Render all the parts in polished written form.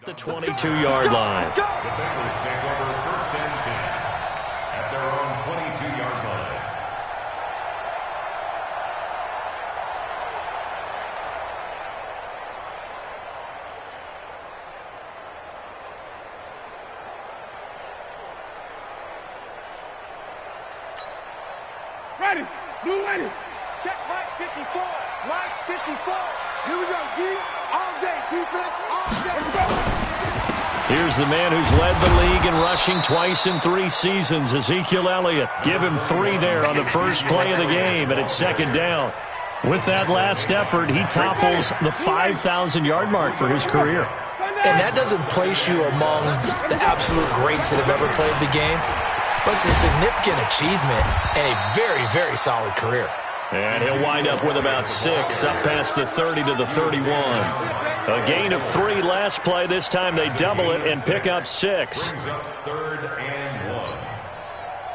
at the 22-yard line. The Bengals take over first and 10 at their own 22-yard line. Ready, blue ready. Check Mike 54. Mike 54. Here we go, D. All day, defense, all day. Here's the man who's led the league in rushing twice in 3 seasons, Ezekiel Elliott. Give him 3 there on the first play of the game, and it's second down. With that last effort, he topples the 5,000-yard mark for his career. And that doesn't place you among the absolute greats that have ever played the game, but it's a significant achievement and a very, very solid career. And he'll wind up with about 6, up past the 30 to the 31. A gain of 3 last play. This time they double it and pick up 6. Third and 1.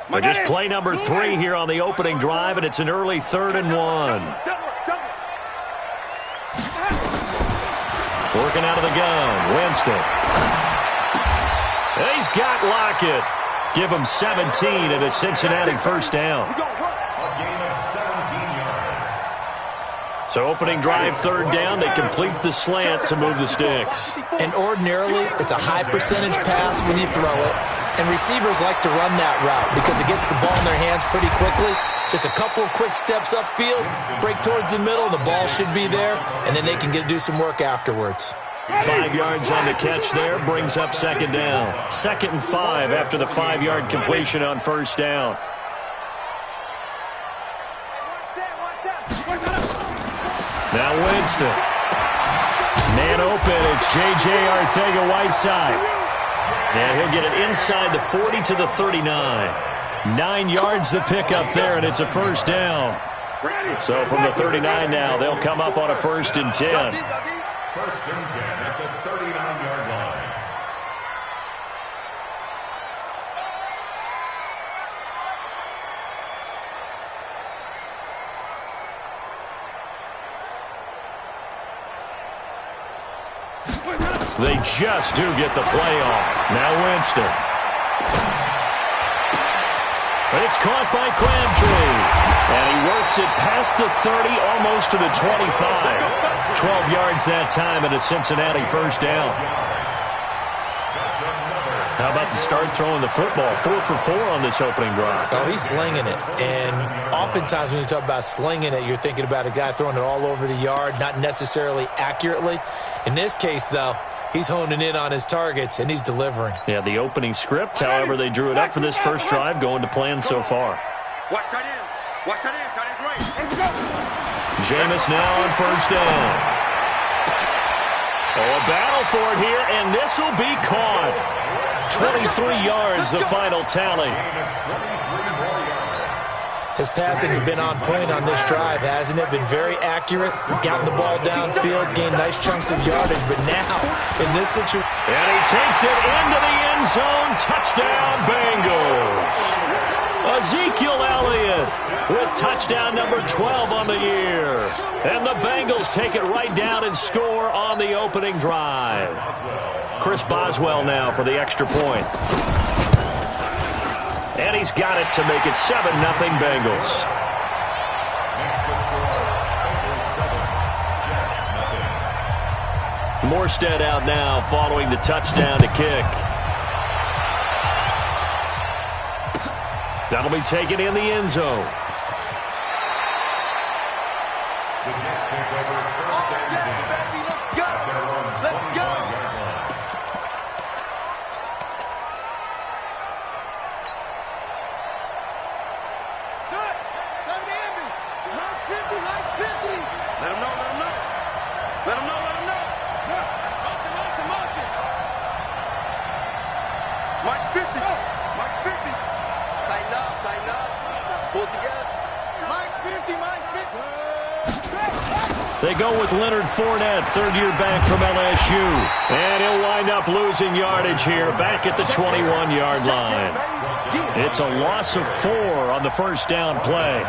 But just play number 3 here on the opening drive, and it's an early 3rd and 1. Working out of the gun, Winston. He's got Lockett. Give him 17 and a Cincinnati first down. So opening drive, 3rd down. They complete the slant to move the sticks. And ordinarily, it's a high percentage pass when you throw it. And receivers like to run that route because it gets the ball in their hands pretty quickly. Just a couple of quick steps upfield, break towards the middle, the ball should be there, and then they can do some work afterwards. 5 yards on the catch there, brings up second down. 2nd and 5 after the 5-yard completion on first down. Now Winston. Man open, it's J.J. Arcega-Whiteside. And he'll get it inside the 40 to the 39. 9 yards the pickup there, and it's a first down. So from the 39 now, they'll come up on a 1st and 10. 1st and 10 at the 39-yard line. They just do get the play off. Now Winston. But it's caught by Crabtree. And he works it past the 30, almost to the 25. 12 yards that time and a Cincinnati first down. How about the start throwing the football? 4 for 4 on this opening drive. Oh, he's slinging it. And oftentimes when you talk about slinging it, you're thinking about a guy throwing it all over the yard, not necessarily accurately. In this case, though, he's honing in on his targets, and he's delivering. Yeah, the opening script, however, they drew it up for this first drive, going to plan so far. Watch tight end. Watch tight end. Tight end right. Jameis now on first down. Oh, a battle for it here, and this will be caught. 23 yards, the final tally. His passing's been on point on this drive, hasn't it? Been very accurate, gotten the ball downfield, gained nice chunks of yardage, but now, in this situation... And he takes it into the end zone. Touchdown, Bengals. Ezekiel Elliott with touchdown number 12 on the year. And the Bengals take it right down and score on the opening drive. Chris Boswell now for the extra point. And he's got it to make it 7-0 Bengals. Morstead out now following the touchdown to kick. That'll be taken in the end zone. The Jets take over first and 10 at their own 21-yard line. Let him know, let him know. Let him know, let him know. Motion. Mike 50. Mike 50. Tighten up. Pull it together. Mike's 50. They go with Leonard Fournette, third-year back from LSU. And he'll wind up losing yardage here, back at the 21-yard line. It's a loss of 4 on the first down play.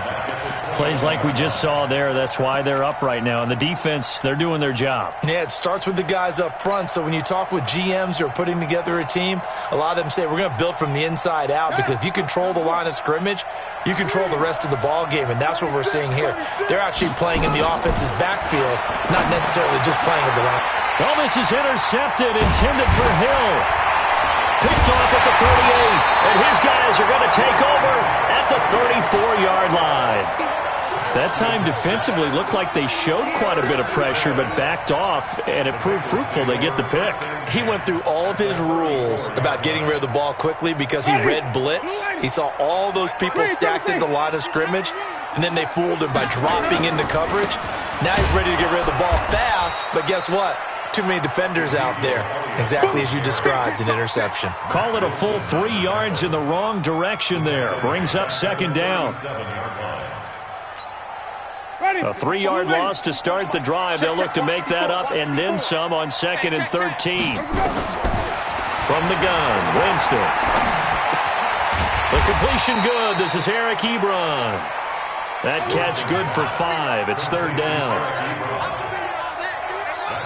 Plays like we just saw there. That's why they're up right now. And the defense, they're doing their job. Yeah, it starts with the guys up front. So when you talk with GMs who are putting together a team, a lot of them say we're going to build from the inside out, because if you control the line of scrimmage, you control the rest of the ball game, and that's what we're seeing here. They're actually playing in the offense's backfield, not necessarily just playing at the line. Well, this is intercepted, intended for Hill. Picked off at the 38, and his guys are going to take over at the 34-yard line. That time defensively looked like they showed quite a bit of pressure but backed off, and it proved fruitful. They get the pick. He went through all of his rules about getting rid of the ball quickly because he read blitz. He saw all those people stacked at the line of scrimmage, and then they fooled him by dropping into coverage. Now he's ready to get rid of the ball fast, but guess what? Too many defenders out there. Exactly as you described, an interception. Call it a full 3 yards in the wrong direction there. Brings up second down. A 3-yard loss to start the drive. They'll look to make that up and then some on 2nd and 13. From the gun, Winston. The completion good. This is Eric Ebron. That catch good for 5. It's 3rd down.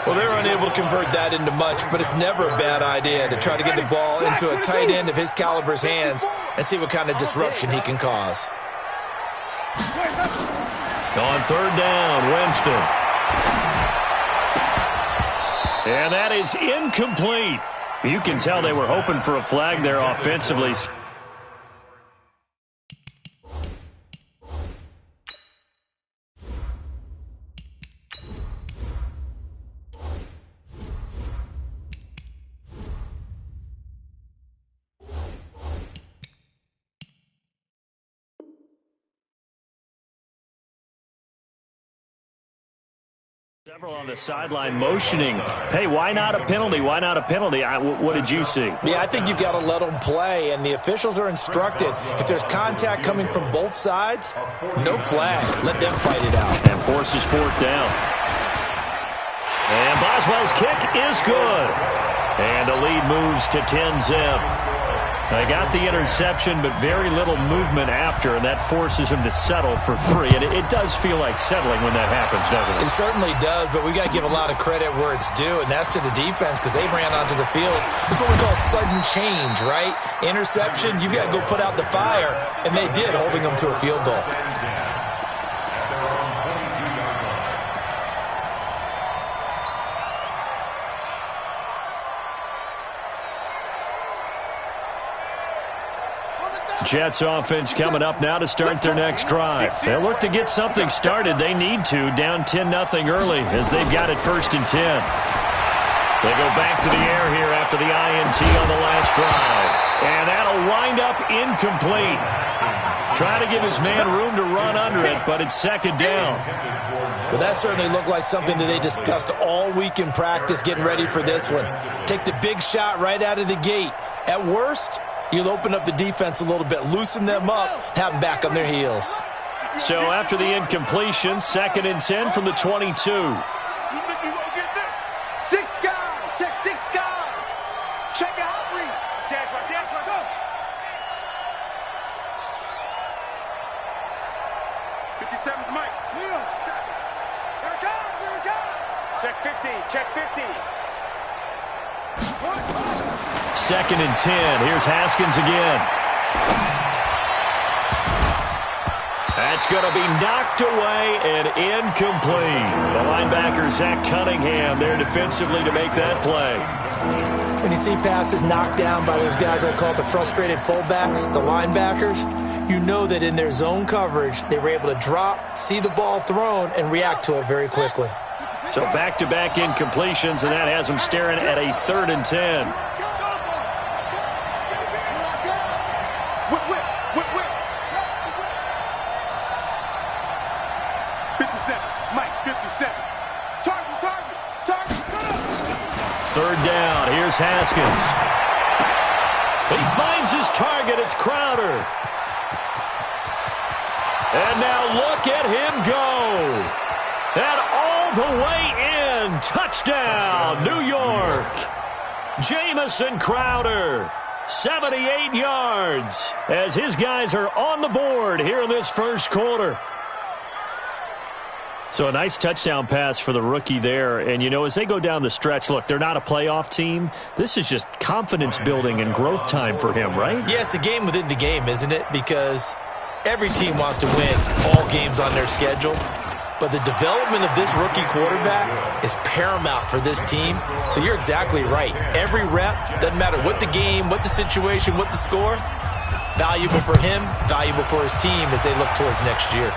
Well, they're unable to convert that into much, but it's never a bad idea to try to get the ball into a tight end of his caliber's hands and see what kind of disruption he can cause. On 3rd down, Winston. And that is incomplete. You can tell they were hoping for a flag there offensively. Several on the sideline motioning, hey, why not a penalty? Why not a penalty? What did you see? Yeah, I think you've got to let them play, and the officials are instructed. If there's contact coming from both sides, no flag. Let them fight it out. And forces 4th down. And Boswell's kick is good. And the lead moves to 10-zip. They got the interception, but very little movement after, and that forces him to settle for 3. And it does feel like settling when that happens, doesn't it? It certainly does, but we got to give a lot of credit where it's due, and that's to the defense because they ran onto the field. It's what we call sudden change, right? Interception, you've got to go put out the fire, and they did, holding them to a field goal. Jets offense coming up now to start their next drive. They'll look to get something started. They need to, down 10-0 early as they've got it 1st and 10. They go back to the air here after the INT on the last drive. And that'll wind up incomplete. Trying to give his man room to run under it, but it's 2nd down. Well, that certainly looked like something that they discussed all week in practice getting ready for this one. Take the big shot right out of the gate. At worst, you'll open up the defense a little bit, loosen them up, have them back on their heels. So after the incompletion, 2nd and 10 from the 22. 6 guys. Check 6 guys. Check your hot read. Check, go. 57's Mike. Here it comes, here it comes. Check 50, check 50. 2nd and 10. Here's Haskins again. That's going to be knocked away and incomplete. The linebacker, Zach Cunningham, there defensively to make that play. When you see passes knocked down by those guys I call the frustrated fullbacks, the linebackers, you know that in their zone coverage, they were able to drop, see the ball thrown, and react to it very quickly. So back-to-back incompletions, and that has them staring at a 3rd and 10. Haskins. He finds his target. It's Crowder. And now look at him go. And all the way in. Touchdown, New York. Jamison Crowder. 78 yards as his guys are on the board here in this first quarter. So a nice touchdown pass for the rookie there. And, you know, as they go down the stretch, look, they're not a playoff team. This is just confidence building and growth time for him, right? Yeah, it's a game within the game, isn't it? Because every team wants to win all games on their schedule. But the development of this rookie quarterback is paramount for this team. So you're exactly right. Every rep, doesn't matter what the game, what the situation, what the score, valuable for him, valuable for his team as they look towards next year.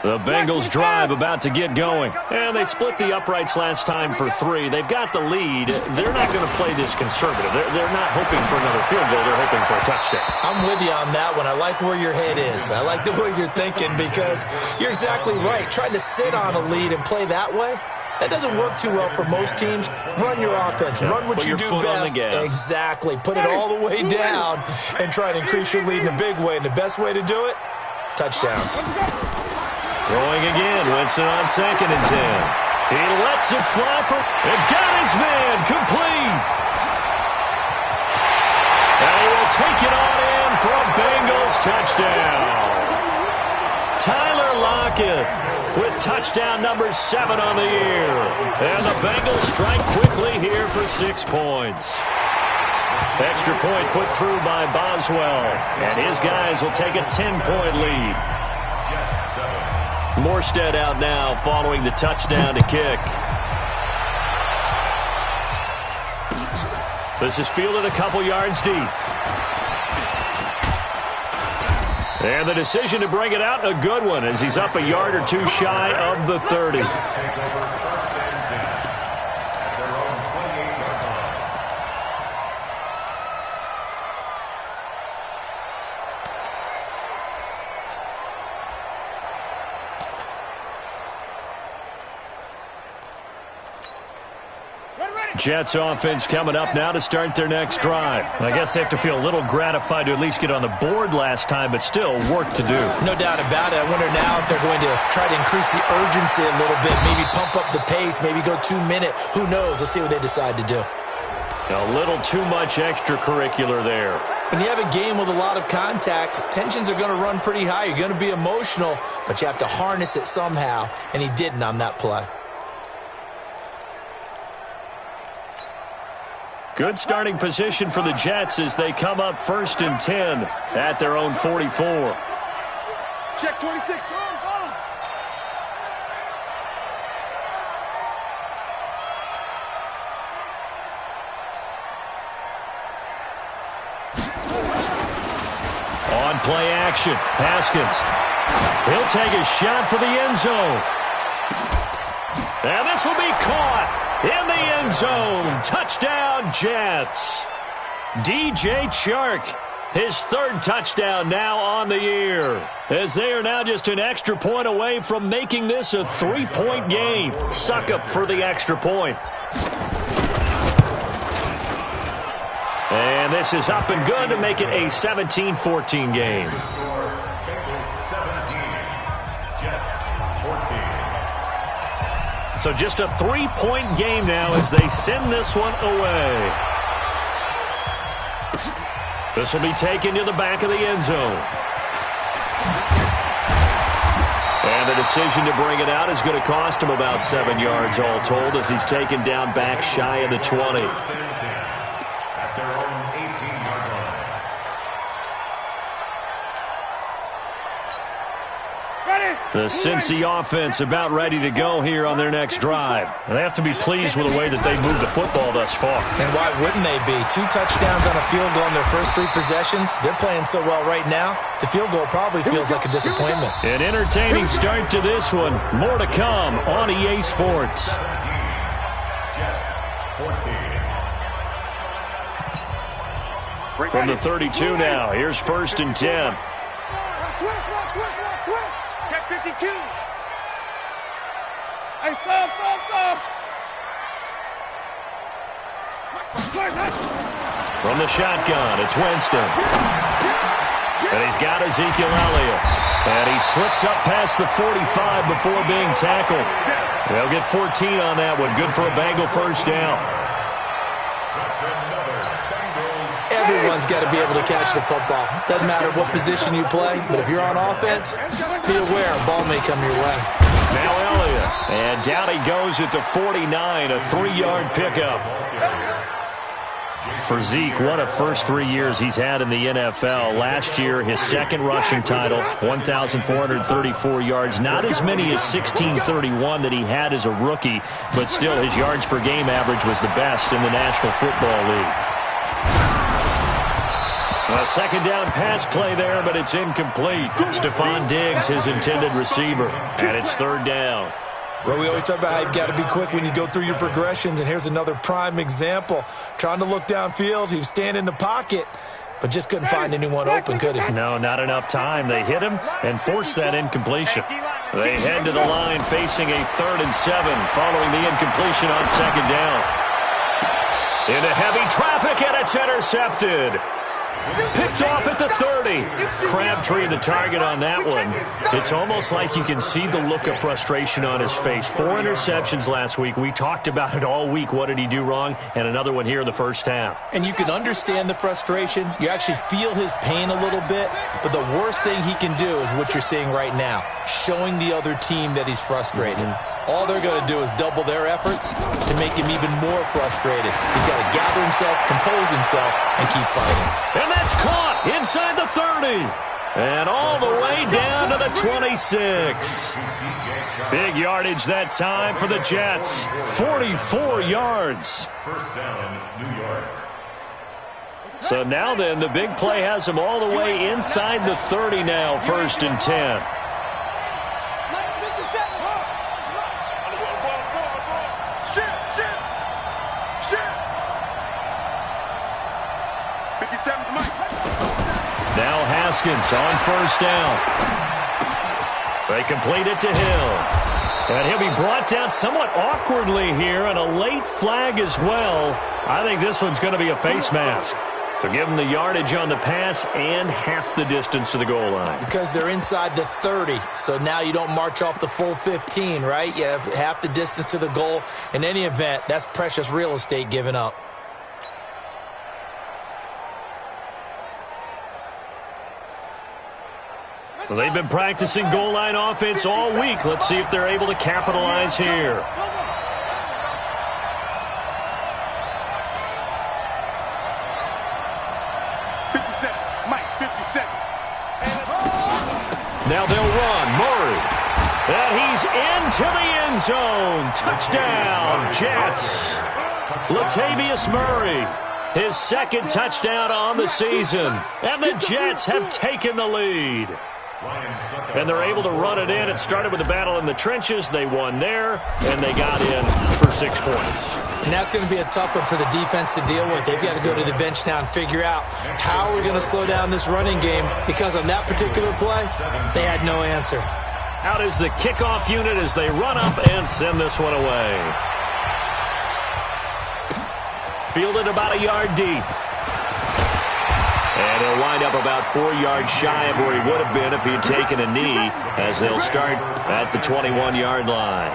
The Bengals drive about to get going. And they split the uprights last time for 3. They've got the lead. They're not going to play this conservative. They're not hoping for another field goal. They're hoping for a touchdown. I'm with you on that one. I like where your head is. I like the way you're thinking because you're exactly right. Trying to sit on a lead and play that way, that doesn't work too well for most teams. Run your offense. Run what you do best. Exactly. Put it all the way down and try and increase your lead in a big way. And the best way to do it, touchdowns. Throwing again, Winston on 2nd and 10. He lets it fly and got his man complete. And he will take it on in for a Bengals touchdown. Tyler Lockett with touchdown number 7 on the year. And the Bengals strike quickly here for 6 points. Extra point put through by Boswell. And his guys will take a 10-point lead. Morstead out now following the touchdown to kick. This is fielded a couple yards deep. And the decision to bring it out, a good one, as he's up a yard or 2 shy of the 30. Jets offense coming up now to start their next drive. I guess they have to feel a little gratified to at least get on the board last time, but still work to do. No doubt about it. I wonder now if they're going to try to increase the urgency a little bit, maybe pump up the pace, maybe go 2-minute. Who knows? Let's see what they decide to do. A little too much extracurricular there. When you have a game with a lot of contact, tensions are going to run pretty high. You're going to be emotional, but you have to harness it somehow, and he didn't on that play. Good starting position for the Jets as they come up 1st and 10 at their own 44. Check 26. On play action, Haskins. He'll take a shot for the end zone. And this will be caught in the end zone. Touchdown, Jets. DJ Chark, his 3rd touchdown now on the year, as they are now just an extra point away from making this a 3-point game. Suck up for the extra point. And this is up and good to make it a 17-14 game. So just a 3-point game now as they send this one away. This will be taken to the back of the end zone. And the decision to bring it out is going to cost him about 7 yards all told as he's taken down back shy of the 20. At their own 18-yard line. The Cincy offense about ready to go here on their next drive. They have to be pleased with the way that they've moved the football thus far. And why wouldn't they be? 2 touchdowns on a field goal in their first 3 possessions. They're playing so well right now, the field goal probably feels like a disappointment. An entertaining start to this one. More to come on EA Sports. 14. From the 32 now, here's 1st and 10. Check 52. Hey, stop. From the shotgun, it's Winston. And he's got Ezekiel Elliott. And he slips up past the 45 before being tackled. They'll get 14 on that one. Good for a Bengal first down. Everyone's got to be able to catch the football. Doesn't matter what position you play, but if you're on offense, be aware a ball may come your way. Now Elliott. And down he goes at the 49, a 3-yard pickup. For Zeke, what a first 3 years he's had in the NFL. Last year, his second rushing title, 1,434 yards. Not as many as 1,631 that he had as a rookie, but still his yards per game average was the best in the National Football League. A second down pass play there, but it's incomplete. Stephon Diggs, his intended receiver, and it's third down. Well, we always talk about how you've got to be quick when you go through your progressions, and here's another prime example. Trying to look downfield, he was standing in the pocket, but just couldn't find anyone open, could he? No, not enough time. They hit him and forced that incompletion. They head to the line facing a 3rd and 7 following the incompletion on second down. Into heavy traffic, and it's intercepted. Picked off at the 30. Crabtree the target on that one. It's almost like you can see the look of frustration on his face. 4 interceptions last week. We talked about it all week. What did he do wrong? And another one here in the first half. And you can understand the frustration. You actually feel his pain a little bit. But the worst thing he can do is what you're seeing right now, showing the other team that he's frustrated. All they're going to do is double their efforts to make him even more frustrated. He's got to gather himself, compose himself, and keep fighting. And that's caught inside the 30. And all the way down to the 26. Big yardage that time for the Jets. 44 yards. First down, New York. So now then, the big play has him all the way inside the 30 now, 1st and 10. Now Haskins on first down. They complete it to Hill. And he'll be brought down somewhat awkwardly here, and a late flag as well. I think this one's going to be a face mask. So give him the yardage on the pass and half the distance to the goal line. Because they're inside the 30, so now you don't march off the full 15, right? You have half the distance to the goal. In any event, that's precious real estate given up. So they've been practicing goal line offense all week. Let's see if they're able to capitalize here. Now they'll run. Murray. And he's into the end zone. Touchdown, Jets. Latavius Murray. His second touchdown on the season. And the Jets have taken the lead. And they're able to run it in. It started with a battle in the trenches. They won there, and they got in for 6 points. And that's going to be a tough one for the defense to deal with. They've got to go to the bench now and figure out how we're going to slow down this running game, because on that particular play, they had no answer. Out is the kickoff unit as they run up and send this one away. Fielded about a yard deep. And he'll wind up about 4 yards shy of where he would have been if he had taken a knee, as they'll start at the 21-yard line.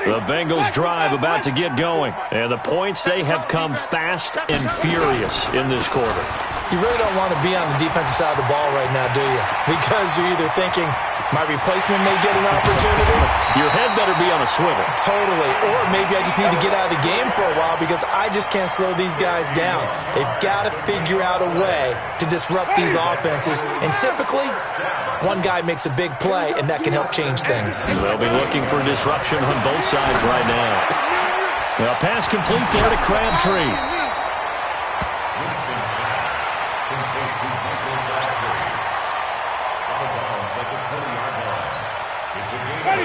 The Bengals drive about to get going. And the points, they have come fast and furious in this quarter. You really don't want to be on the defensive side of the ball right now, do you? Because you're either thinking, my replacement may get an opportunity. Your head better be on a swivel. Totally. Or maybe I just need to get out of the game for a while because I just can't slow these guys down. They've got to figure out a way to disrupt these offenses. And typically, one guy makes a big play, and that can help change things. They'll be looking for disruption on both sides right now. Now, pass complete there to Crabtree.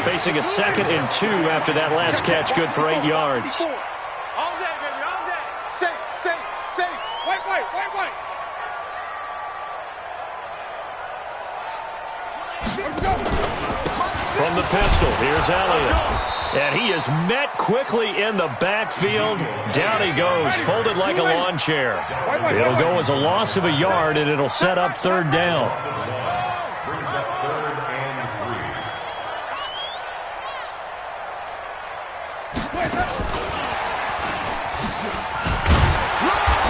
Facing a 2nd and 2 after that last catch, good for 8 yards. All day, baby, all day. Safe. Wait. From the pistol, here's Elliott. And he is met quickly in the backfield. Down he goes, folded like a lawn chair. It'll go as a loss of a yard, and it'll set up third down. Brings up 3rd and 3.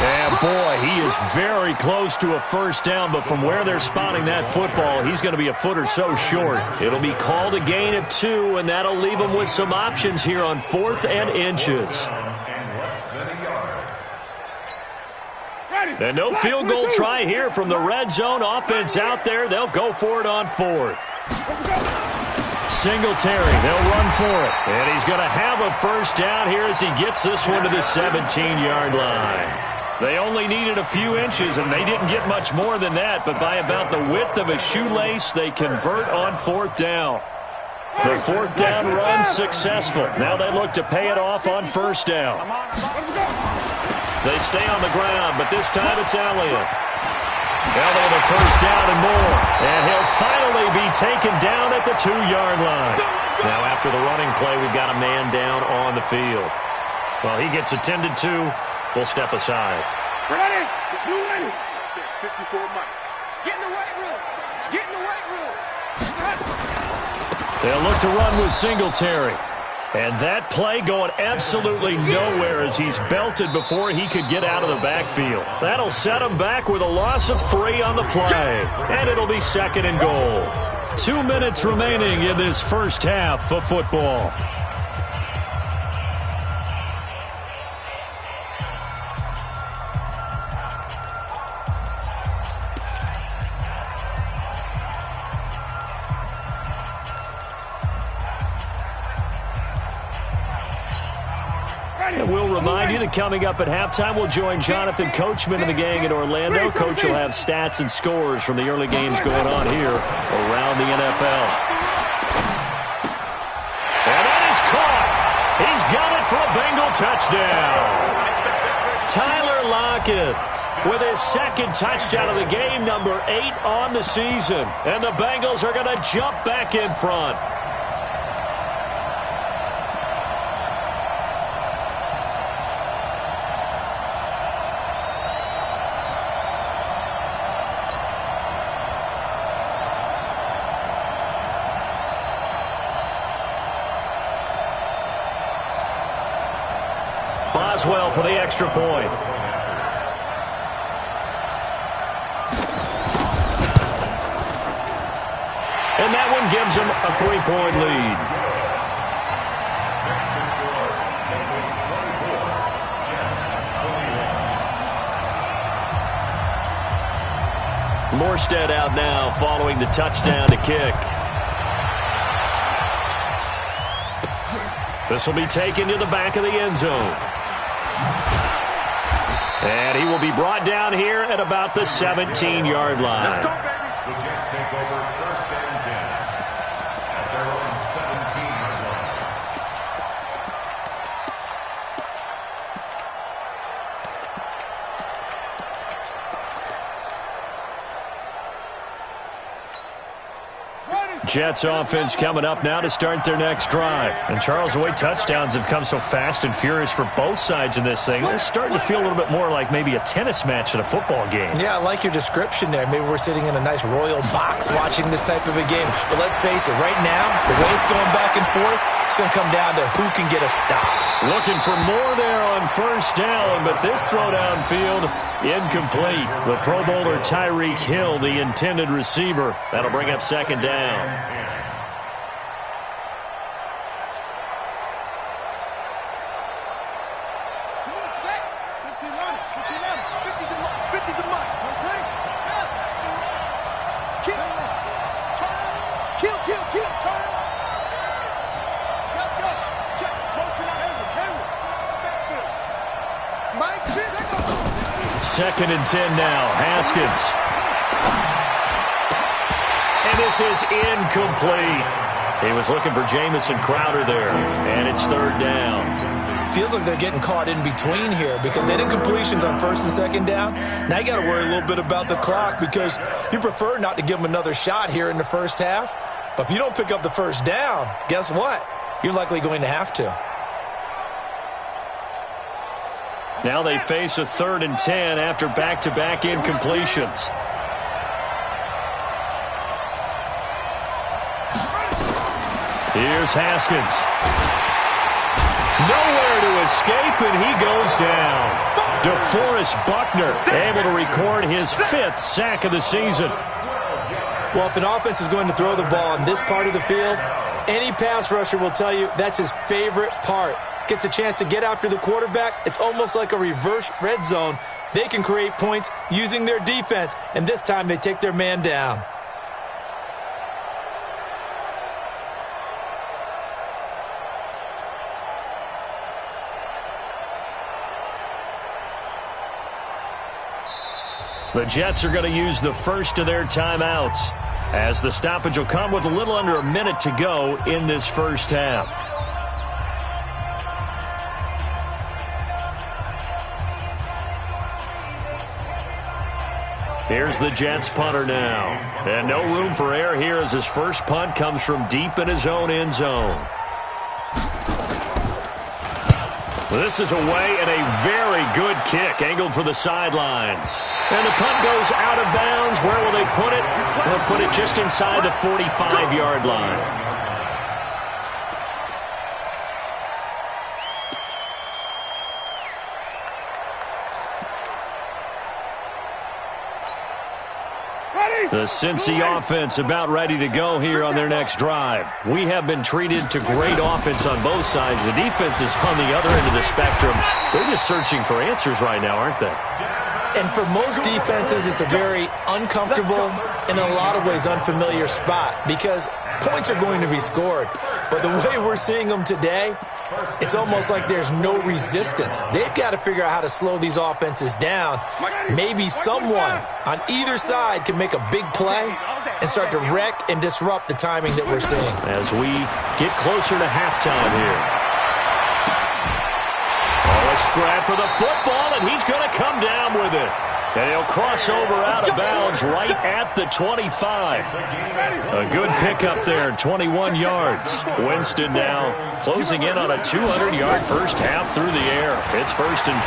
And boy, he is very close to a first down, but from where they're spotting that football, he's going to be a foot or so short. It'll be called a gain of 2, and that'll leave him with some options here on 4th and inches. And no field goal try here from the red zone. Offense out there. They'll go for it on 4th. Singletary, they'll run for it. And he's going to have a first down here as he gets this one to the 17-yard line. They only needed a few inches, and they didn't get much more than that. But by about the width of a shoelace, they convert on 4th down. The 4th down run successful. Now they look to pay it off on first down. They stay on the ground, but this time it's Elliott. Elliott a first down and more. And he'll finally be taken down at the 2-yard line. Now after the running play, we've got a man down on the field. Well, he gets attended to. We'll step aside. Ready? Blue ready. 54 Mike. Get in the weight room. Get in the weight room. They'll look to run with Singletary. And that play going absolutely nowhere as he's belted before he could get out of the backfield. That'll set him back with a loss of 3 on the play. And it'll be 2nd and goal. 2 minutes remaining in this first half of football. And we'll remind you that coming up at halftime, we'll join Jonathan Coachman and the gang in Orlando. Coach will have stats and scores from the early games going on here around the NFL. And that is caught. He's got it for a Bengal touchdown. Tyler Lockett with his 2nd touchdown of the game, number 8 on the season. And the Bengals are going to jump back in front. Boswell for the extra point. And that one gives him a 3-point lead. Morstead out now following the touchdown to kick. This will be taken to the back of the end zone. And he will be brought down here at about the 17-yard line. Let's go, baby. The Jets take over 1st and 10 at their own 17-yard line. Jets offense coming up now to start their next drive. And Charles, the way touchdowns have come so fast and furious for both sides in this thing, it's starting to feel a little bit more like maybe a tennis match at a football game. Yeah, I like your description there. Maybe we're sitting in a nice royal box watching this type of a game. But let's face it, right now, the way it's going back and forth, it's going to come down to who can get a stop. Looking for more there on first down, but this throw downfield, incomplete. The Pro Bowler Tyreek Hill, the intended receiver. That'll bring up 2nd down. Second and 10 now. Haskins. And this is incomplete. He was looking for Jamison Crowder there. And it's 3rd down. Feels like they're getting caught in between here because they did incompletions on 1st and 2nd down. Now you got to worry a little bit about the clock because you prefer not to give them another shot here in the first half. But if you don't pick up the first down, guess what? you're likely going to have to. Now they face a 3rd and 10 after back-to-back incompletions. Here's Haskins. Nowhere to escape, and he goes down. DeForest Buckner able to record his 5th sack of the season. Well, if an offense is going to throw the ball on this part of the field, any pass rusher will tell you that's his favorite part. Gets a chance to get after the quarterback. It's almost like a reverse red zone. They can create points using their defense, and this time they take their man down. The Jets are going to use the first of their timeouts, as the stoppage will come with a little under a minute to go in this first half. Here's the Jets punter now. And no room for error here as his first punt comes from deep in his own end zone. This is away and a very good kick, angled for the sidelines. And the punt goes out of bounds. Where will they put it? They'll put it just inside the 45-yard line. The Cincy offense about ready to go here on their next drive. We have been treated to great offense on both sides. The defense is on the other end of the spectrum. They're just searching for answers right now, aren't they? And for most defenses, it's a very uncomfortable and in a lot of ways unfamiliar spot because points are going to be scored. But the way we're seeing them today, it's almost like there's no resistance. They've got to figure out how to slow these offenses down. Maybe someone on either side can make a big play and start to wreck and disrupt the timing that we're seeing. As we get closer to halftime here. Oh, a scrap for the football, and he's going to come down with it. And he'll cross over out of bounds right at the 25. A good pickup there, 21 yards. Winston now closing in on a 200-yard first half through the air. It's 1st and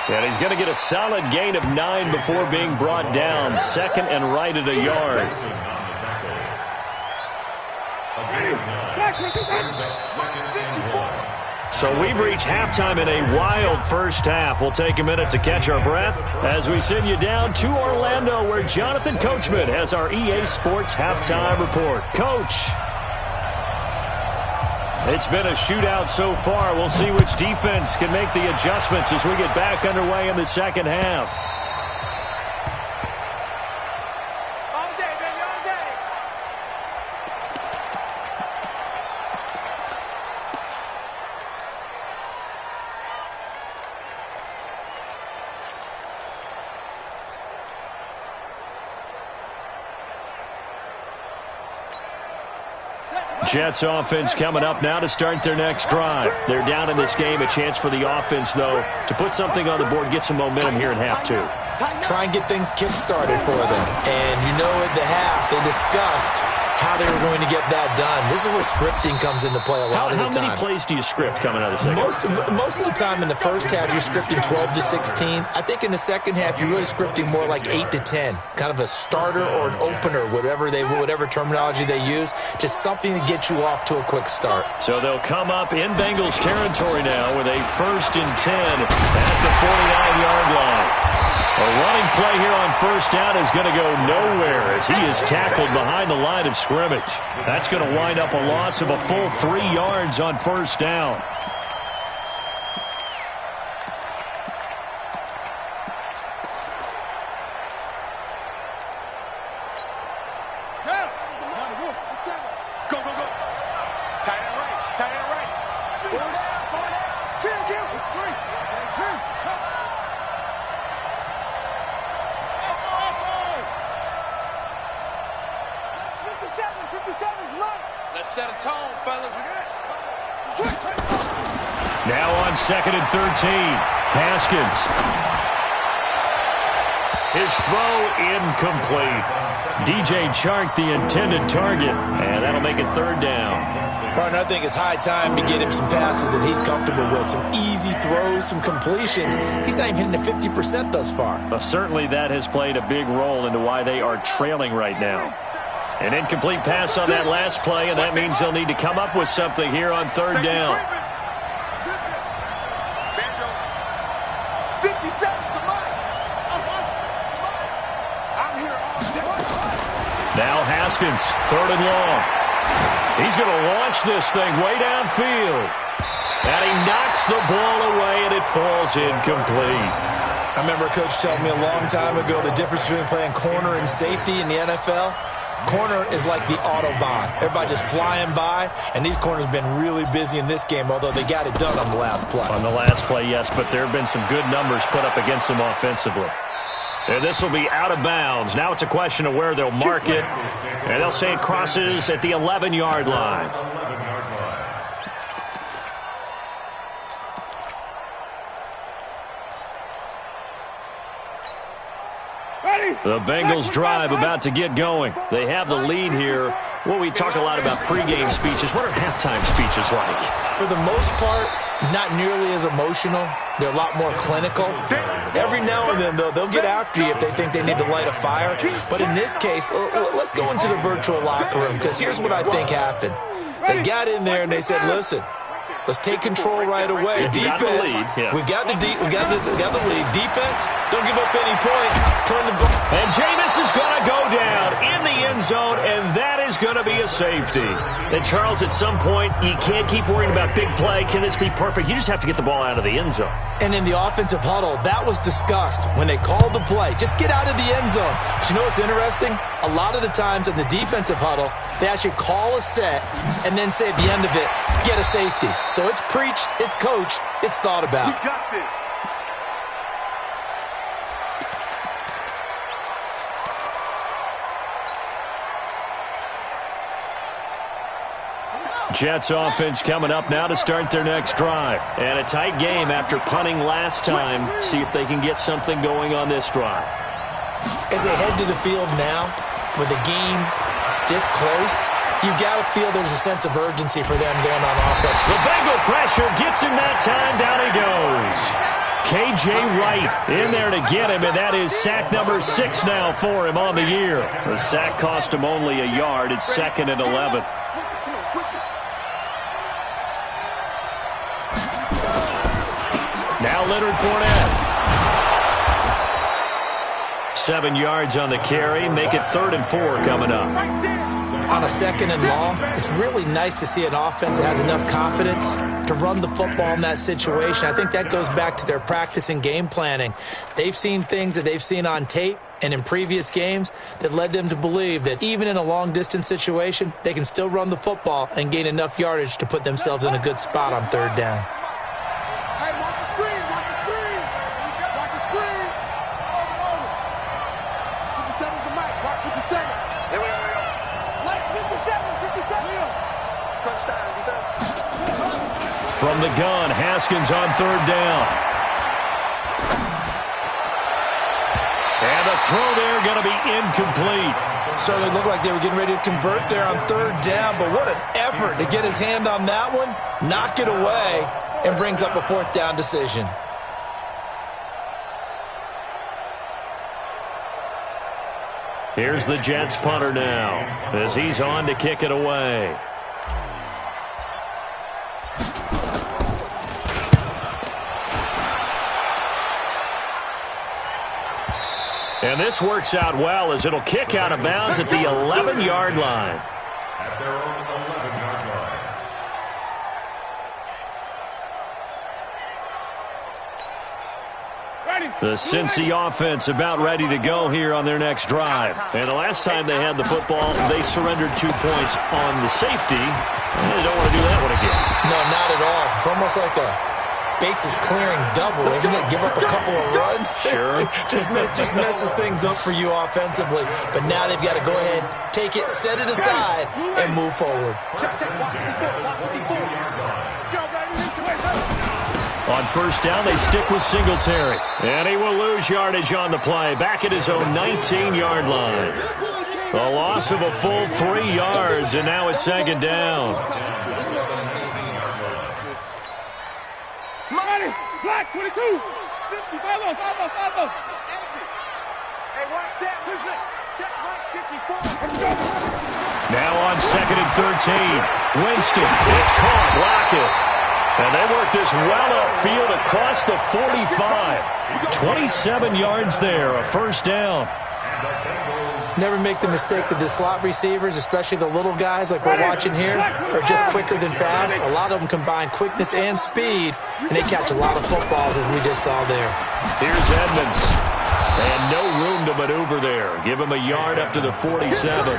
10. And he's going to get a solid gain of 9 before being brought down. 2nd and right at a yard. So we've reached halftime in a wild first half. We'll take a minute to catch our breath as we send you down to Orlando, where Jonathan Coachman has our EA Sports halftime report. Coach, it's been a shootout so far. We'll see which defense can make the adjustments as we get back underway in the second half. Jets offense coming up now to start their next drive. They're down in this game. A chance for the offense, though, to put something on the board, get some momentum here in half 2. Try and get things kick-started for them. And you know at the half they discussed how they were going to get that done. This is where scripting comes into play a lot of the time. How many plays do you script coming out of the second? Most of the time in the first half, you're scripting 12 to 16. I think in the second half, you're really scripting more like 8 to 10. Kind of a starter or an opener, whatever terminology they use. Just something to get you off to a quick start. So they'll come up in Bengals territory now with a 1st and 10 at the 49-yard line. A running play here on first down is going to go nowhere as he is tackled behind the line of scrimmage. That's going to wind up a loss of a full 3 yards on first down. Go, go, go. Tight end right. Tight end right. Go down. Kill. It's free. It's free. 57's right. Let's set a tone, fellas. Now on 2nd and 13. Haskins. His throw incomplete. DJ Chark, the intended target, and that'll make it 3rd down. Partner, I think it's high time to get him some passes that he's comfortable with, some easy throws, some completions. He's not even hitting the 50% thus far. Well, certainly that has played a big role into why they are trailing right now. An incomplete pass on that last play, and that means they'll need to come up with something here on third down. Now Haskins, third and long. He's going to launch this thing way downfield. And he knocks the ball away, and it falls incomplete. I remember a coach telling me a long time ago the difference between playing corner and safety in the NFL. Corner is like the Autobahn. Everybody just flying by, and these corners have been really busy in this game, although they got it done on the last play. On the last play, yes, but there have been some good numbers put up against them offensively. And this will be out of bounds. Now it's a question of where they'll mark it. And they'll say it crosses at the 11-yard line. The Bengals drive about to get going. They have the lead here. Well, we talk a lot about pregame speeches. What are halftime speeches like? For the most part, not nearly as emotional. They're a lot more clinical. Every now and then, though, they'll get after you if they think they need to light a fire. But in this case, let's go into the virtual locker room, because here's what I think happened. They got in there and they said, listen, let's take control right away. Defense, we got the lead. Defense, don't give up any points. Turn the ball. And Jameis is going to go down in the end zone, and that is going to be a safety. And Charles, at some point, you can't keep worrying about big play. Can this be perfect? You just have to get the ball out of the end zone. And in the offensive huddle, that was discussed when they called the play. Just get out of the end zone. But you know what's interesting? A lot of the times in the defensive huddle, they actually call a set and then say at the end of it, get a safety. So it's preached, it's coached, it's thought about. We got this. Jets offense coming up now to start their next drive. And a tight game after punting last time. See if they can get something going on this drive. As they head to the field now, with the game this close, you've got to feel there's a sense of urgency for them going on offense. The Bengal pressure gets him that time. Down he goes. K.J. Wright in there to get him, and that is sack number 6 now for him on the year. The sack cost him only a yard. It's 2nd and 11. Now Leonard Fournette. 7 yards on the carry. Make it 3rd and 4 coming up. On a 2nd and long, it's really nice to see an offense that has enough confidence to run the football in that situation. I think that goes back to their practice and game planning. They've seen things that they've seen on tape and in previous games that led them to believe that even in a long-distance situation, they can still run the football and gain enough yardage to put themselves in a good spot on 3rd down. From the gun, Haskins on 3rd down. And the throw there going to be incomplete. Certainly looked like they were getting ready to convert there on 3rd down, but what an effort to get his hand on that one, knock it away, and brings up a 4th down decision. Here's the Jets punter now as he's on to kick it away. And this works out well as it'll kick out of bounds at the 11-yard line. At their own 11-yard line. The Cincy offense about ready to go here on their next drive. And the last time they had the football, they surrendered 2 points on the safety. And they don't want to do that one again. No, not at all. It's almost like a bases clearing double, isn't it? Give up a couple of runs. Sure. just messes things up for you offensively. But now they've got to go ahead, take it, set it aside, and move forward. On 1st down, they stick with Singletary. And he will lose yardage on the play. Back at his own 19-yard line. A loss of a full 3 yards, and now it's second down. Money, black 22, 50, follow. Hey, one set, check right 54. Let's go. Now on 2nd and 13. Winston, it's caught, block it. And they work this well upfield across the 45. 27 yards there, a first down. Never make the mistake that the slot receivers, especially the little guys like we're watching here, are just quicker than fast. A lot of them combine quickness and speed, and they catch a lot of footballs, as we just saw there. Here's Edmonds. And no room to maneuver there. Give him a yard up to the 47.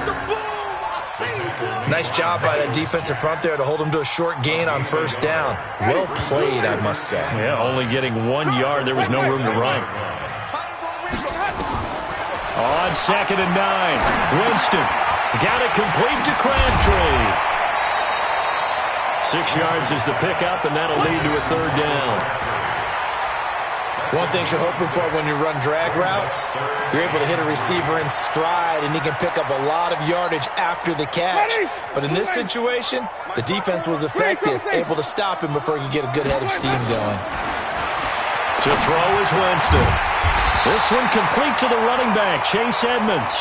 Nice job by that defensive front there to hold him to a short gain on first down. Well played, I must say. Yeah, only getting 1 yard. There was no room to run. On 2nd and 9, Winston got it complete to Crabtree. 6 yards is the pickup, and that'll lead to a third down. One thing you're hoping for when you run drag routes, you're able to hit a receiver in stride, and he can pick up a lot of yardage after the catch. But in this situation, the defense was effective, able to stop him before he could get a good head of steam going. To throw is Winston. This one complete to the running back, Chase Edmonds.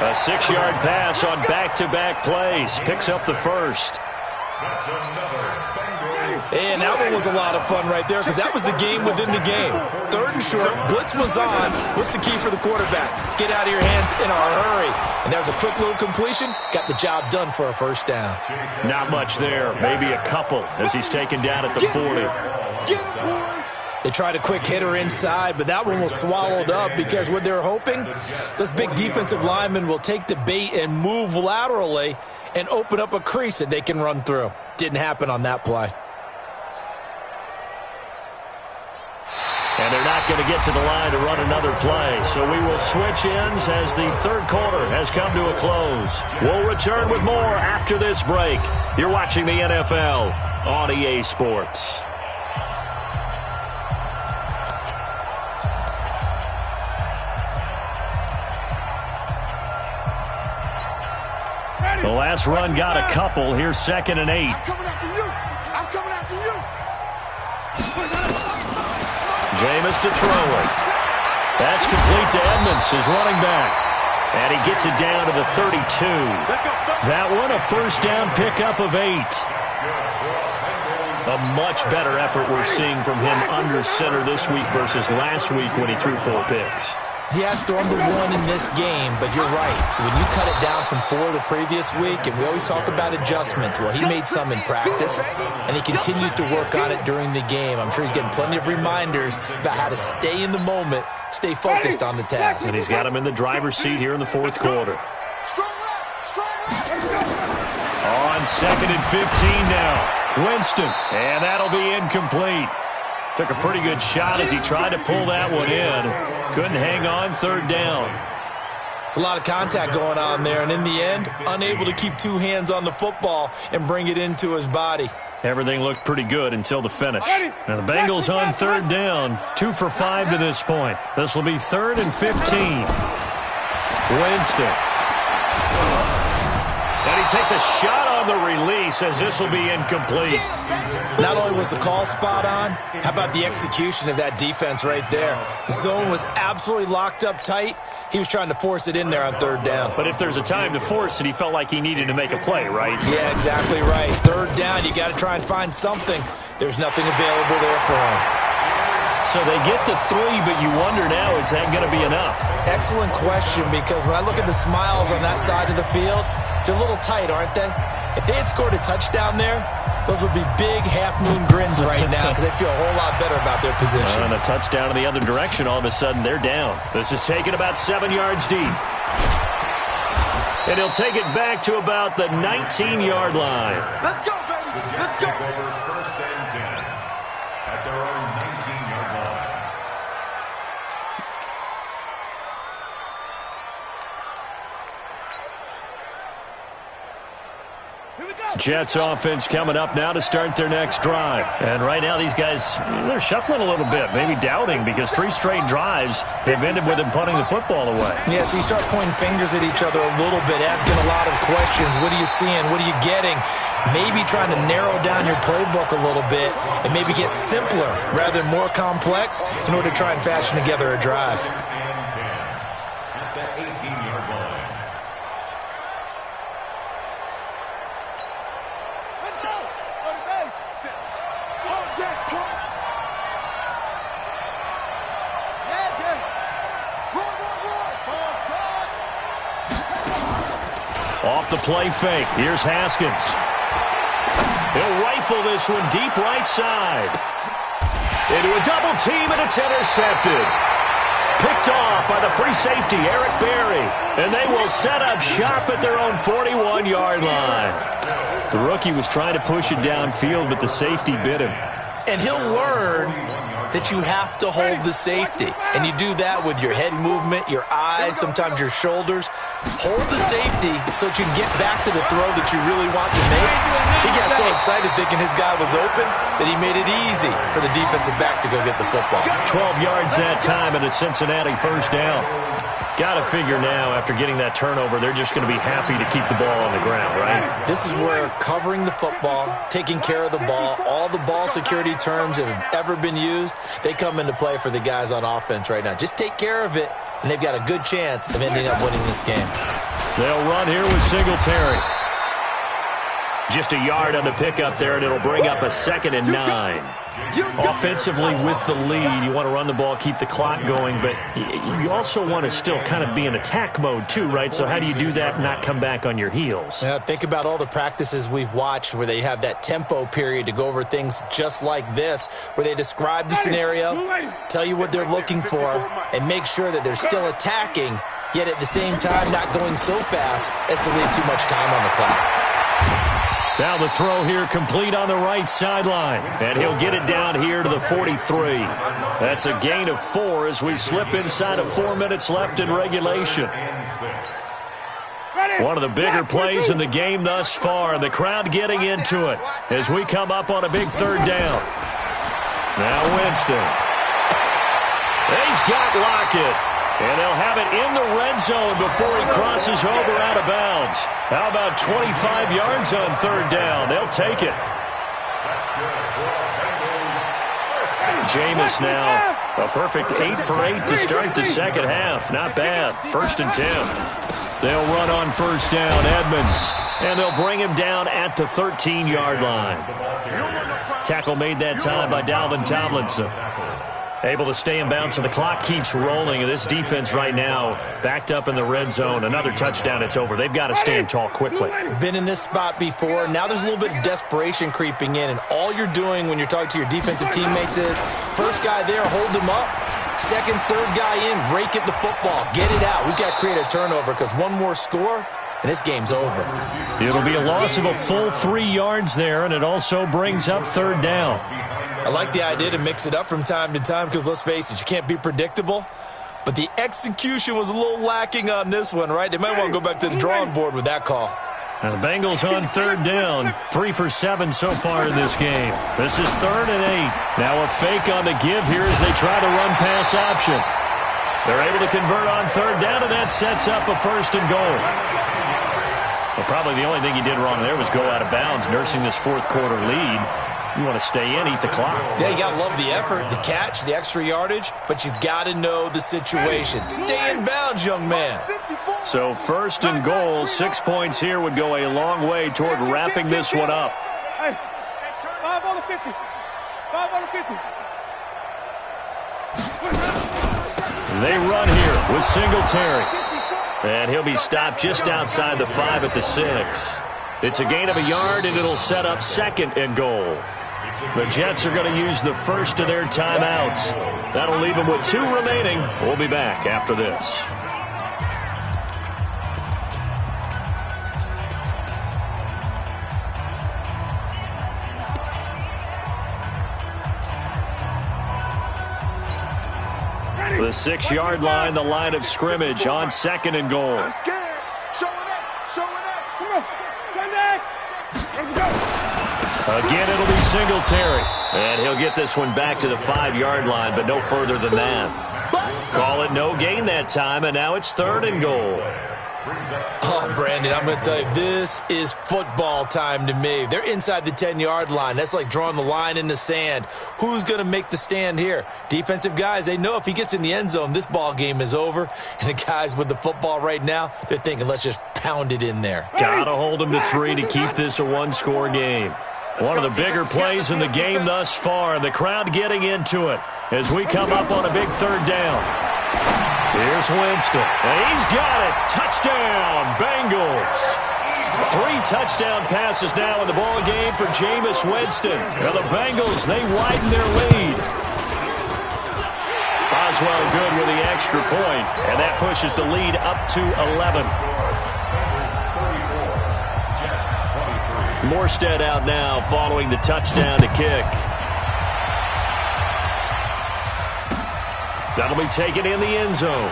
A 6-yard pass on back-to-back plays. Picks up the first. And that one was a lot of fun right there because that was the game within the game. 3rd and short, blitz was on. What's the key for the quarterback? Get out of your hands in a hurry. And there's a quick little completion. Got the job done for a first down. Not much there. Maybe a couple as he's taken down at the 40. They tried a quick hitter inside, but that one was swallowed up because what they're hoping, this big defensive lineman will take the bait and move laterally and open up a crease that they can run through. Didn't happen on that play. And they're not going to get to the line to run another play. So we will switch ends as the third quarter has come to a close. We'll return with more after this break. You're watching the NFL on EA Sports. The last run got a couple. Here's 2nd and 8. I'm coming after you. I'm coming after you. Jameis to throw it. That's complete to Edmonds, his running back. And he gets it down to the 32. That one a first down pickup of 8. A much better effort we're seeing from him under center this week versus last week when he threw 4 picks. He has thrown the 1 in this game, but you're right. When you cut it down from 4 the previous week, and we always talk about adjustments, well, he made some in practice, and he continues to work on it during the game. I'm sure he's getting plenty of reminders about how to stay in the moment, stay focused on the task. And he's got him in the driver's seat here in the 4th quarter. On 2nd and 15 now, Winston, and that'll be incomplete. Took a pretty good shot as he tried to pull that one in. Couldn't hang on, 3rd down. It's a lot of contact going on there, and in the end, unable to keep 2 hands on the football and bring it into his body. Everything looked pretty good until the finish. Now the Bengals on 3rd down, 2 for 5 to this point. This will be 3rd and 15. Winston. And he takes a shot on the release as this will be incomplete. Not only was the call spot on, how about the execution of that defense right there? The zone was absolutely locked up tight. He was trying to force it in there on 3rd down. But if there's a time to force it, he felt like he needed to make a play, right? Yeah, exactly right. 3rd down, you got to try and find something. There's nothing available there for him. So they get the 3, but you wonder now, is that going to be enough? Excellent question, because when I look at the smiles on that side of the field, they're a little tight, aren't they? If they had scored a touchdown there, those would be big half-moon grins right now because they feel a whole lot better about their position. And a touchdown in the other direction, all of a sudden they're down. This is taken about 7 yards deep. And he'll take it back to about the 19-yard line. Let's go, baby. Let's go. First and 10 at their own 19-yard line. Jets offense coming up now to start their next drive. And right now these guys, they're shuffling a little bit, maybe doubting, because 3 straight drives have ended with them punting the football away. Yeah, so you start pointing fingers at each other a little bit, asking a lot of questions. What are you seeing? What are you getting? Maybe trying to narrow down your playbook a little bit and maybe get simpler rather than more complex in order to try and fashion together a drive. At the 18-yard line. Let's go. On the base. On deck, point. Yeah, Jay. Run. Off the play fake. Here's Haskins. He'll rifle this one deep right side. Into a double team, and it's intercepted. Picked off by the free safety, Eric Berry. And they will set up shop at their own 41-yard line. The rookie was trying to push it downfield, but the safety bit him. And he'll learn that you have to hold the safety. And you do that with your head movement, your eyes, sometimes your shoulders. Hold the safety so that you can get back to the throw that you really want to make. He got so excited thinking his guy was open that he made it easy for the defensive back to go get the football. 12 yards that time, and a Cincinnati first down. Got to figure now, after getting that turnover, they're just going to be happy to keep the ball on the ground, right? This is where covering the football, taking care of the ball, all the ball security terms that have ever been used, they come into play for the guys on offense right now. Just take care of it, and they've got a good chance of ending up winning this game. They'll run here with Singletary. Just a yard on the pickup there, and it'll bring up a 2nd and 9. Offensively with the lead, you want to run the ball, keep the clock going, but you also want to still kind of be in attack mode too, right? So how do you do that and not come back on your heels? Yeah, think about all the practices we've watched where they have that tempo period to go over things just like this, where they describe the scenario, tell you what they're looking for, and make sure that they're still attacking, yet at the same time not going so fast as to leave too much time on the clock. Now the throw here complete on the right sideline. And he'll get it down here to the 43. That's a gain of 4 as we slip inside of 4 minutes left in regulation. One of the bigger plays in the game thus far, and the crowd getting into it as we come up on a big 3rd down. Now Winston. He's got Lockett. And they'll have it in the red zone before he crosses over out of bounds. How about 25 yards on 3rd down? They'll take it. Jameis now, a perfect 8 for 8 to start the second half. Not bad. 1st and 10. They'll run on 1st down, Edmonds. And they'll bring him down at the 13-yard line. Tackle made that time by Dalvin Tomlinson. Able to stay in bounds, so the clock keeps rolling. And this defense right now backed up in the red zone. Another touchdown, it's over. They've got to stand tall quickly. Been in this spot before. Now there's a little bit of desperation creeping in. And all you're doing when you're talking to your defensive teammates is, first guy there, hold him up. 2nd, 3rd guy in, rake at the football. Get it out. We've got to create a turnover because one more score, and this game's over. It'll be a loss of a full 3 yards there, and it also brings up 3rd down. I like the idea to mix it up from time to time because, let's face it, you can't be predictable. But the execution was a little lacking on this one, right? They might want to go back to the drawing board with that call. Now the Bengals on 3rd down. 3 for 7 so far in this game. This is 3rd and 8. Now a fake on the give here as they try to run pass option. They're able to convert on 3rd down, and that sets up a 1st and goal. Well, probably the only thing he did wrong there was go out of bounds, nursing this 4th quarter lead. You want to stay in, eat the clock. Yeah, you got to love the effort, the catch, the extra yardage, but you've got to know the situation. Stay in bounds, young man. So 1st and goal, 6 points here would go a long way toward wrapping this one up. Hey, 5 on the 50. 5 on the 50. They run here with Singletary. And he'll be stopped just outside the 5 at the 6. It's a gain of a yard, and it'll set up 2nd and goal. The Jets are going to use the first of their timeouts. That'll leave them with 2 remaining. We'll be back after this. The 6-yard line, the line of scrimmage on 2nd and goal. I'm scared. Show it up. Show it up. Come on. Sunday. Again, it'll be Singletary. And he'll get this one back to the 5-yard line, but no further than that. Call it no gain that time, and now it's 3rd and goal. Oh, Brandon, I'm going to tell you, this is football time to me. They're inside the 10-yard line. That's like drawing the line in the sand. Who's going to make the stand here? Defensive guys, they know if he gets in the end zone, this ball game is over. And the guys with the football right now, they're thinking, let's just pound it in there. Got to hold him to 3 to keep this a one-score game. One of the bigger plays in the game thus far, and the crowd getting into it as we come up on a big 3rd down. Here's Winston, and he's got it. Touchdown, Bengals. 3 touchdown passes now in the ball game for Jameis Winston. Now the Bengals, they widen their lead. Boswell good with the extra point, and that pushes the lead up to 11. Morstead out now following the touchdown to kick. That'll be taken in the end zone.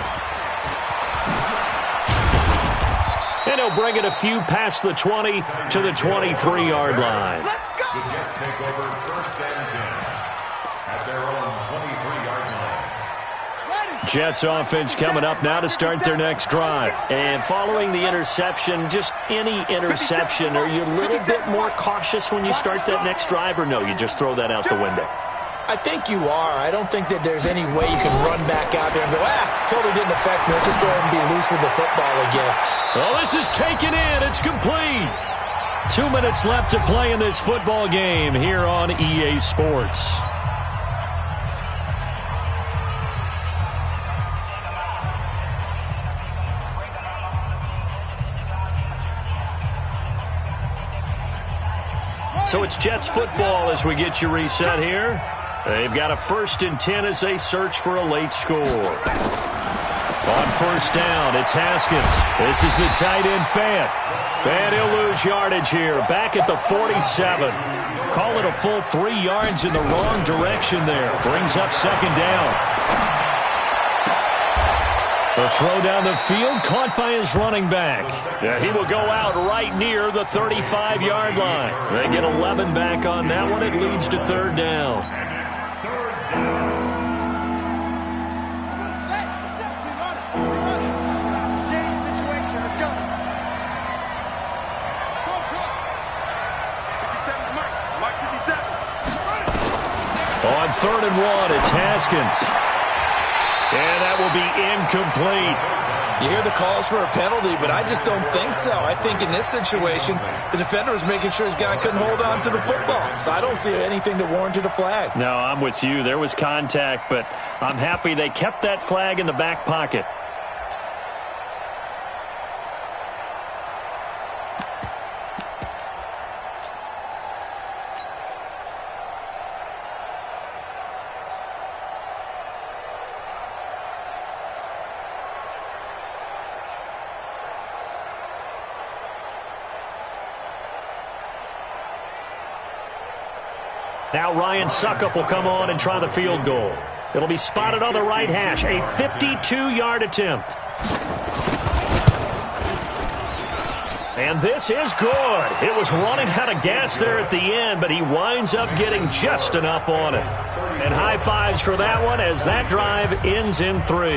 And he'll bring it a few past the 20 to the 23-yard line. The Jets take over 1st and 10 at their own 23-yard line. Jets offense coming up now to start their next drive. And following the interception, just any interception, are you a little bit more cautious when you start that next drive, or no, you just throw that out the window? I think you are. I don't think that there's any way you can run back out there and go, totally didn't affect me. Let's just go ahead and be loose with the football again. Well, this is taken in. It's complete. 2 minutes left to play in this football game here on EA Sports. So it's Jets football as we get you reset here. They've got a 1st and 10 as they search for a late score. On 1st down, it's Haskins. This is the tight end Fant. And he'll lose yardage here. Back at the 47. Call it a full 3 yards in the wrong direction there. Brings up 2nd down. The throw down the field, caught by his running back. Yeah, he will go out right near the 35-yard line. They get 11 back on that one. It leads to 3rd down. On 3rd and 1, it's Haskins. And that will be incomplete. You hear the calls for a penalty, but I just don't think so. I think in this situation, the defender was making sure his guy couldn't hold on to the football. So I don't see anything to warrant a flag. No, I'm with you. There was contact, but I'm happy they kept that flag in the back pocket. Now Ryan Suckup will come on and try the field goal. It'll be spotted on the right hash. A 52-yard attempt. And this is good. It was running out of gas there at the end, but he winds up getting just enough on it. And high fives for that one as that drive ends in 3.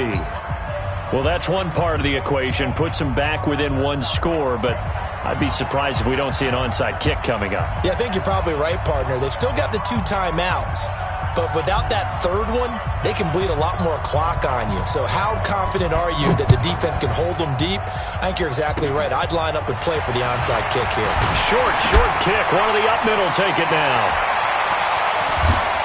Well, that's one part of the equation. Puts him back within 1 score, but I'd be surprised if we don't see an onside kick coming up. Yeah, I think you're probably right, partner. They've still got the 2 timeouts. But without that 3rd one, they can bleed a lot more clock on you. So how confident are you that the defense can hold them deep? I think you're exactly right. I'd line up and play for the onside kick here. Short kick. One of the up middle take it now.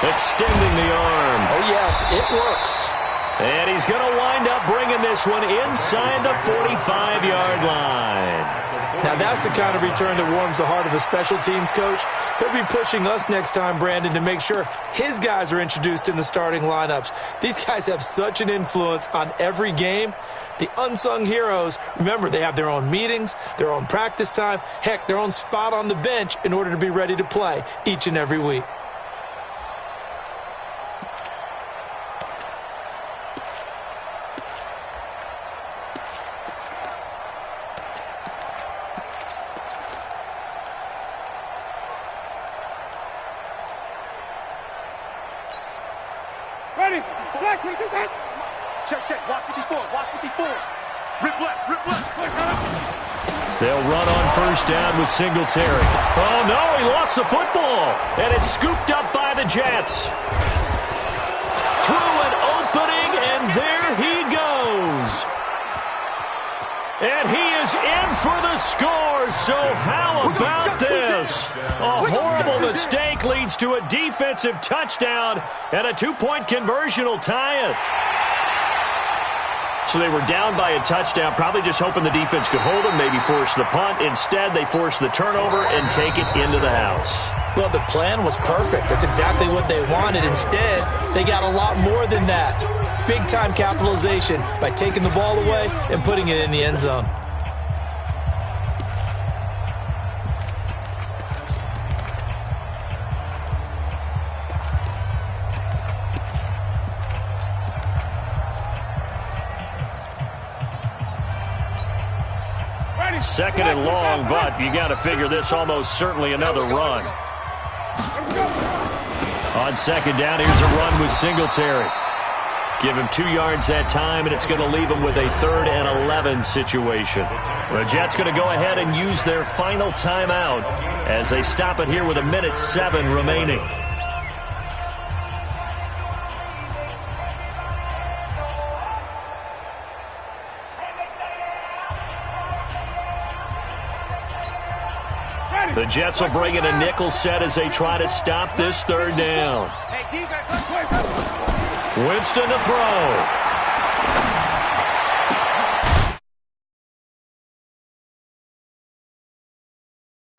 Extending the arm. Oh, yes, it works. And he's going to wind up bringing this one inside the 45-yard line. Now, that's the kind of return that warms the heart of a special teams coach. He'll be pushing us next time, Brandon, to make sure his guys are introduced in the starting lineups. These guys have such an influence on every game. The unsung heroes, remember, they have their own meetings, their own practice time, heck, their own spot on the bench in order to be ready to play each and every week. Check, check. Watch 54. Watch 54. Rip left. Rip left. They'll run on first down with Singletary. Oh, no, he lost the football. And it's scooped up by the Jets. Through an opening, and there he goes. And he is in for the score, so how about this? A horrible mistake leads to a defensive touchdown, and a two-point conversion will tie it. So they were down by a touchdown, probably just hoping the defense could hold them, maybe force the punt. Instead, they force the turnover and take it into the house. Well, the plan was perfect. That's exactly what they wanted. Instead, they got a lot more than that. Big-time capitalization by taking the ball away and putting it in the end zone. Second and long, but you got to figure this almost certainly another run. On second down, here's a run with Singletary. Give him 2 yards that time, and it's going to leave him with a 3rd and 11 situation. The Jets going to go ahead and use their final timeout as they stop it here with 1:07 remaining. The Jets will bring in a nickel set as they try to stop this 3rd down. Winston to throw.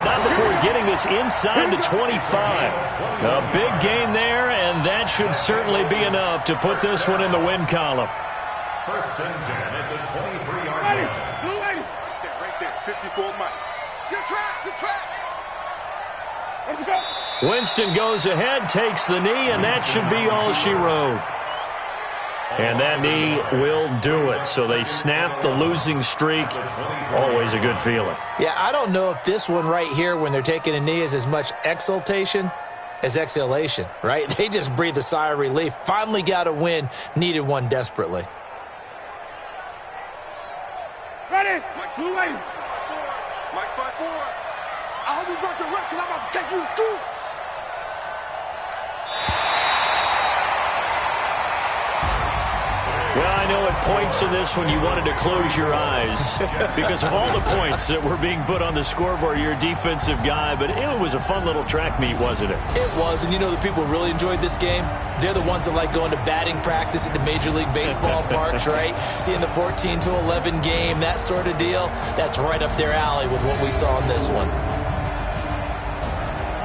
Not before getting this inside the 25. A big gain there, and that should certainly be enough to put this one in the win column. 1st and 10 at the 23-yard line. Right there, 54 Mike. Good track, good track. Winston goes ahead, takes the knee, and that should be all she wrote. And that knee will do it. So they snap the losing streak. Always a good feeling. Yeah, I don't know if this one right here when they're taking a knee is as much exultation as exhalation, right? They just breathe a sigh of relief. Finally got a win, needed one desperately. Ready? Mike, blue lane. Mike, spot 4. I hope you brought your reps because I'm about to take you to school. Well, I know at points in this one you wanted to close your eyes because of all the points that were being put on the scoreboard. You're a defensive guy, but it was a fun little track meet, wasn't it? It was, and you know the people really enjoyed this game? They're the ones that like going to batting practice at the Major League Baseball parks, right? Seeing the 14-11 game, that sort of deal, that's right up their alley with what we saw in this one.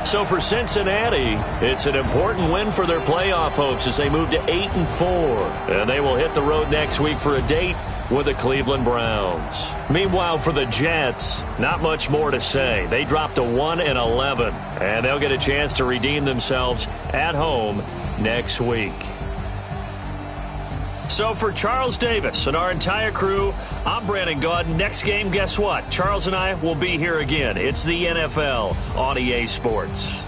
So for Cincinnati, it's an important win for their playoff hopes as they move to 8-4. And they will hit the road next week for a date with the Cleveland Browns. Meanwhile, for the Jets, not much more to say. They dropped to 1-11, and they'll get a chance to redeem themselves at home next week. So for Charles Davis and our entire crew, I'm Brandon Gaudin. Next game, guess what? Charles and I will be here again. It's the NFL on EA Sports.